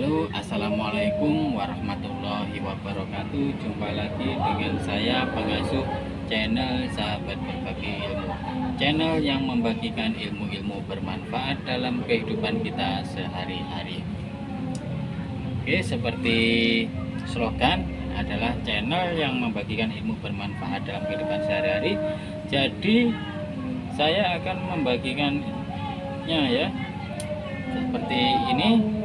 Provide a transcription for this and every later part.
Halo, assalamualaikum warahmatullahi wabarakatuh. Jumpa lagi dengan saya, pengasuh channel Sahabat Berbagi Ilmu, channel yang membagikan ilmu-ilmu bermanfaat dalam kehidupan kita sehari-hari. Oke, seperti slogan adalah channel yang membagikan ilmu bermanfaat dalam kehidupan sehari-hari. Jadi saya akan membagikannya ya, seperti ini.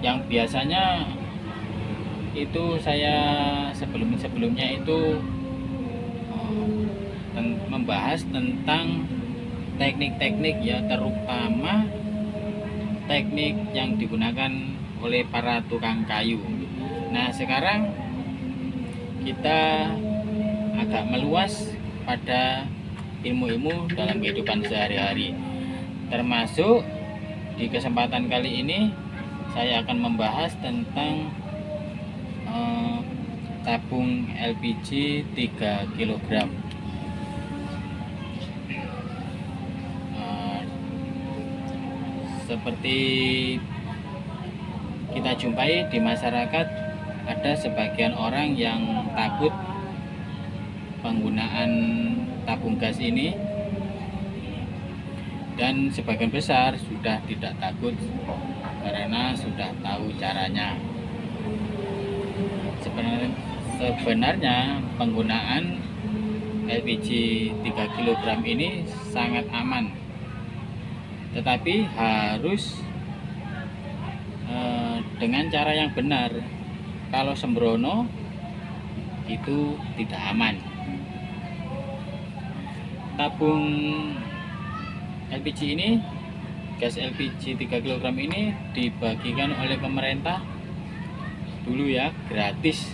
Yang biasanya itu saya sebelumnya itu membahas tentang teknik-teknik ya, terutama teknik yang digunakan oleh para tukang kayu. Nah, sekarang kita agak meluas pada ilmu-ilmu dalam kehidupan sehari-hari, termasuk di kesempatan kali ini saya akan membahas tentang tabung LPG 3 kg. Seperti kita jumpai di masyarakat, ada sebagian orang yang takut penggunaan tabung gas ini, dan sebagian besar sudah tidak takut karena sudah tahu caranya. Sebenarnya penggunaan LPG 3 kg ini sangat aman, tetapi harus dengan cara yang benar. Kalau sembrono itu tidak aman. Tabung LPG ini, gas LPG 3 kg ini dibagikan oleh pemerintah dulu ya, gratis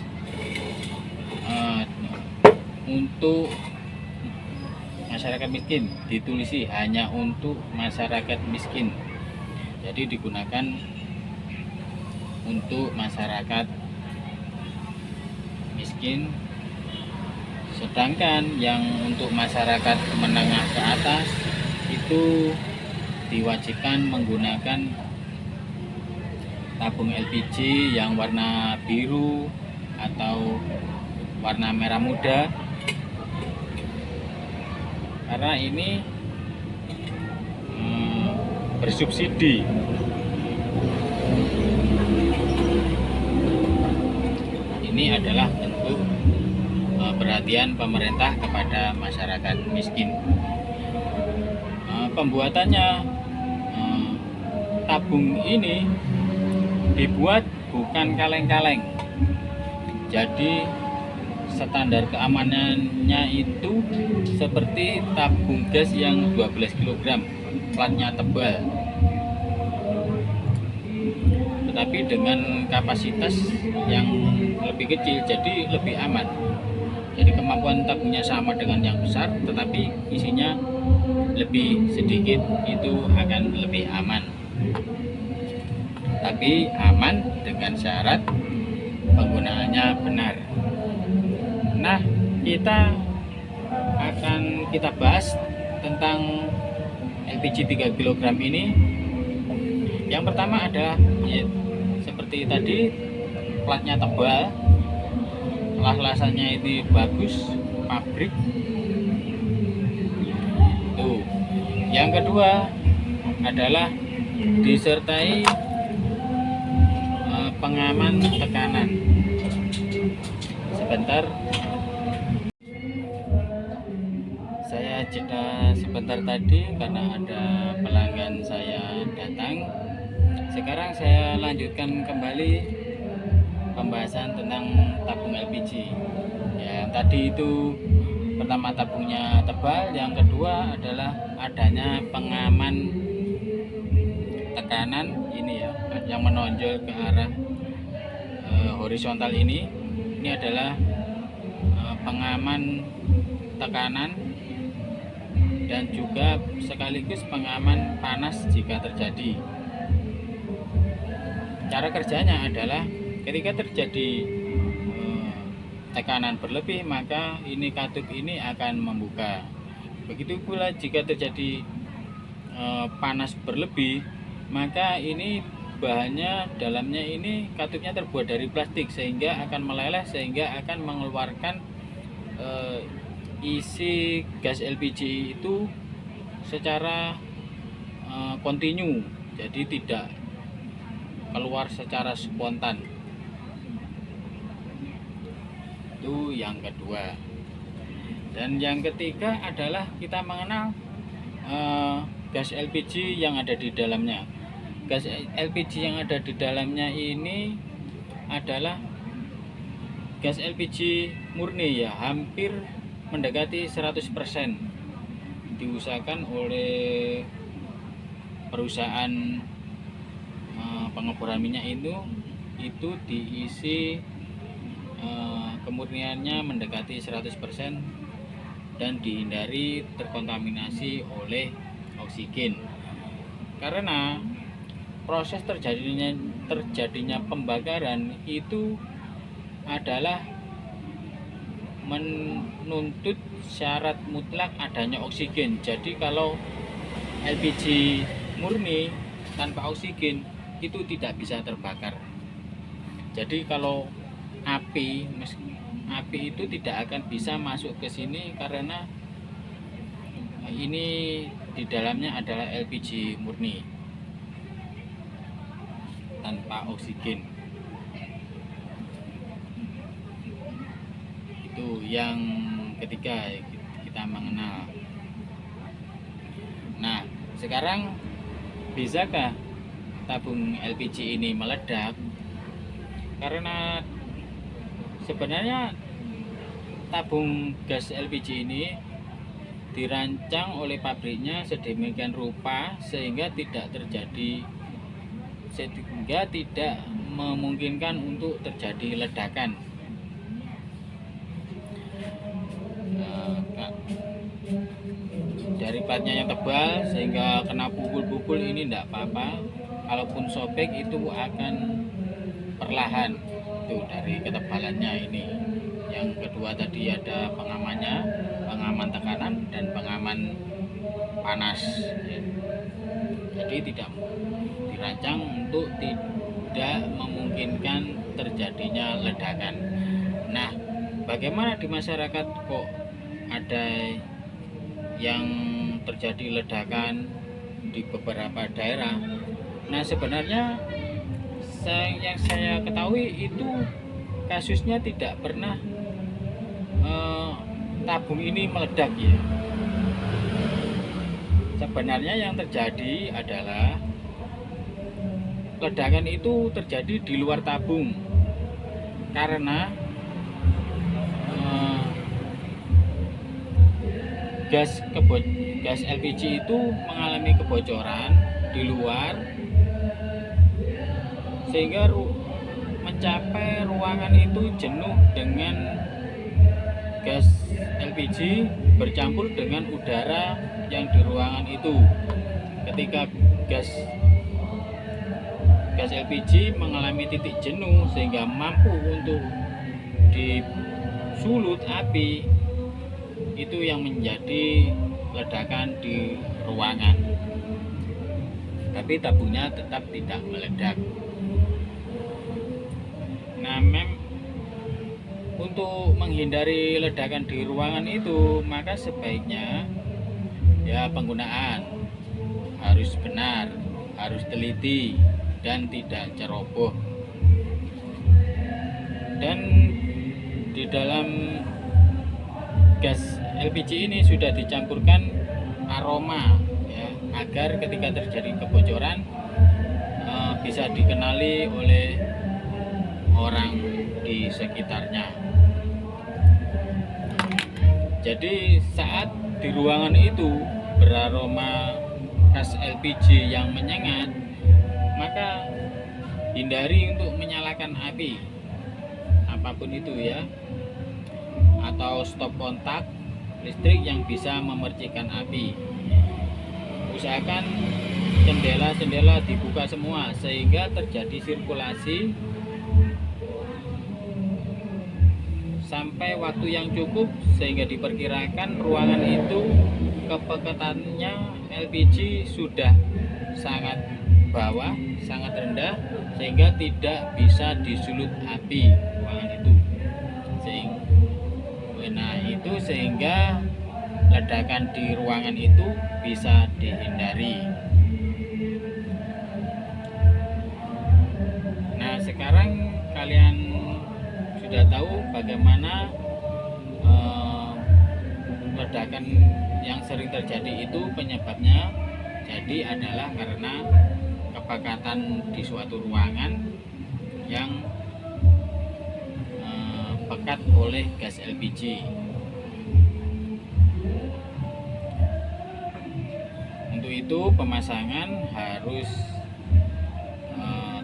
untuk masyarakat miskin. Ditulisi hanya untuk masyarakat miskin, jadi digunakan untuk masyarakat miskin. Sedangkan yang untuk masyarakat menengah ke atas itu diwajibkan menggunakan tabung LPG yang warna biru atau warna merah muda, karena ini bersubsidi. Ini adalah bentuk perhatian pemerintah kepada masyarakat miskin. Pembuatannya, tabung ini dibuat bukan kaleng-kaleng, jadi standar keamanannya itu seperti tabung gas yang 12 kg, platnya tebal, tetapi dengan kapasitas yang lebih kecil, jadi lebih aman. Jadi kemampuan tabungnya sama dengan yang besar, tetapi isinya lebih sedikit, itu akan lebih aman. Tapi aman dengan syarat penggunaannya benar. Nah, kita bahas tentang LPG 3 kg ini. Yang pertama adalah ya, seperti tadi, platnya tebal, las-lasannya itu bagus, pabrik. Tuh. Yang kedua adalah disertai pengaman tekanan. Sebentar, saya jeda sebentar tadi karena ada pelanggan saya datang. Sekarang saya lanjutkan kembali pembahasan tentang tabung LPG. Ya, tadi itu pertama tabungnya tebal, yang kedua adalah adanya pengaman tekanan ini ya, yang menonjol ke arah horizontal ini. Ini adalah pengaman tekanan dan juga sekaligus pengaman panas jika terjadi. Cara kerjanya adalah ketika terjadi tekanan berlebih, maka ini katup ini akan membuka. Begitu pula jika terjadi panas berlebih, maka ini bahannya dalamnya ini katupnya terbuat dari plastik sehingga akan meleleh, sehingga akan mengeluarkan isi gas LPG itu secara kontinu, jadi tidak keluar secara spontan. Itu yang kedua. Dan yang ketiga adalah kita mengenal gas LPG yang ada di dalamnya. Gas LPG yang ada di dalamnya ini adalah gas LPG murni ya, hampir mendekati 100% diusahakan oleh perusahaan pengeboran minyak itu diisi kemurniannya mendekati 100% dan dihindari terkontaminasi oleh oksigen. Karena proses terjadinya pembakaran itu adalah menuntut syarat mutlak adanya oksigen. Jadi kalau LPG murni tanpa oksigen itu tidak bisa terbakar. Jadi kalau api itu tidak akan bisa masuk ke sini karena ini di dalamnya adalah LPG murni tanpa oksigen. Itu yang ketiga kita mengenal. Nah, sekarang bisakah tabung LPG ini meledak? Karena sebenarnya tabung gas LPG ini dirancang oleh pabriknya sedemikian rupa sehingga tidak memungkinkan untuk terjadi ledakan. Dari platnya yang tebal sehingga kena pukul-pukul ini tidak apa-apa. Kalaupun sobek itu akan perlahan. Itu dari ketebalannya ini. Yang kedua tadi ada pengamannya, pengaman tekanan dan pengaman panas. Jadi tidak dirancang untuk tidak memungkinkan terjadinya ledakan. Nah, bagaimana di masyarakat kok ada yang terjadi ledakan di beberapa daerah? Nah, sebenarnya yang saya ketahui itu kasusnya tidak pernah tabung ini meledak ya. Sebenarnya yang terjadi adalah ledakan itu terjadi di luar tabung karena gas LPG itu mengalami kebocoran di luar sehingga mencapai ruangan itu jenuh dengan gas LPG bercampur dengan udara yang di ruangan itu. Ketika gas LPG mengalami titik jenuh sehingga mampu untuk disulut api, itu yang menjadi ledakan di ruangan. Tapi tabungnya tetap tidak meledak. Nah, untuk menghindari ledakan di ruangan itu, maka sebaiknya ya penggunaan harus benar, harus teliti dan tidak ceroboh. Dan di dalam gas LPG ini sudah dicampurkan aroma ya, agar ketika terjadi kebocoran bisa dikenali oleh orang di sekitarnya. Jadi saat di ruangan itu beraroma gas LPG yang menyengat, maka hindari untuk menyalakan api apapun itu ya, atau stop kontak listrik yang bisa memercikan api. Usahakan jendela-jendela dibuka semua sehingga terjadi sirkulasi sampai waktu yang cukup, sehingga diperkirakan ruangan itu kepekatannya LPG sudah sangat bawah, sangat rendah, sehingga tidak bisa disulut api ruangan itu. Sehingga ledakan di ruangan itu bisa dihindari. Nah, sekarang kalian sudah tahu bagaimana ledakan yang sering terjadi itu penyebabnya. Jadi adalah karena kepekatan di suatu ruangan yang pekat oleh gas LPG. Untuk itu pemasangan harus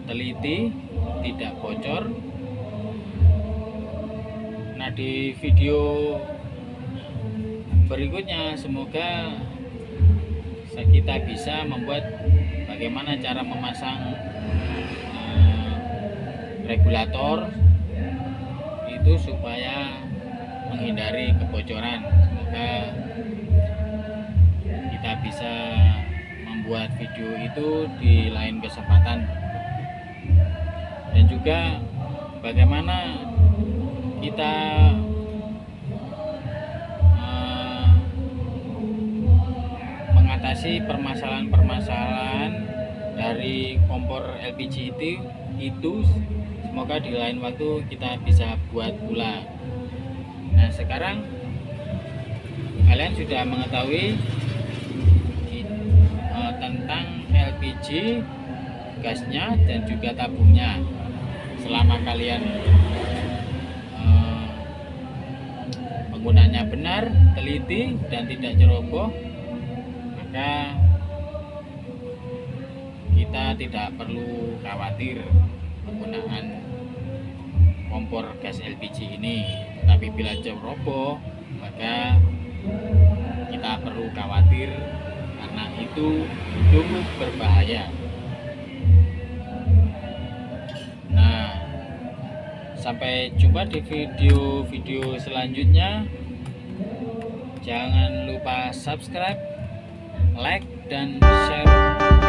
teliti, tidak bocor. Nah, di video berikutnya semoga kita bisa membuat bagaimana cara memasang regulator itu supaya menghindari kebocoran. Semoga kita bisa membuat video itu di lain kesempatan, dan juga bagaimana kita mengatasi permasalahan-permasalahan dari kompor LPG itu semoga di lain waktu kita bisa buat pula. Nah, sekarang kalian sudah mengetahui tentang LPG, gasnya dan juga tabungnya. Selama kalian penggunaannya benar, teliti dan tidak ceroboh, maka kita tidak perlu khawatir penggunaan kompor gas LPG ini. Tapi bila ceroboh, maka kita perlu khawatir karena itu cukup berbahaya. Nah, sampai jumpa di video-video selanjutnya. Jangan lupa subscribe, like, dan share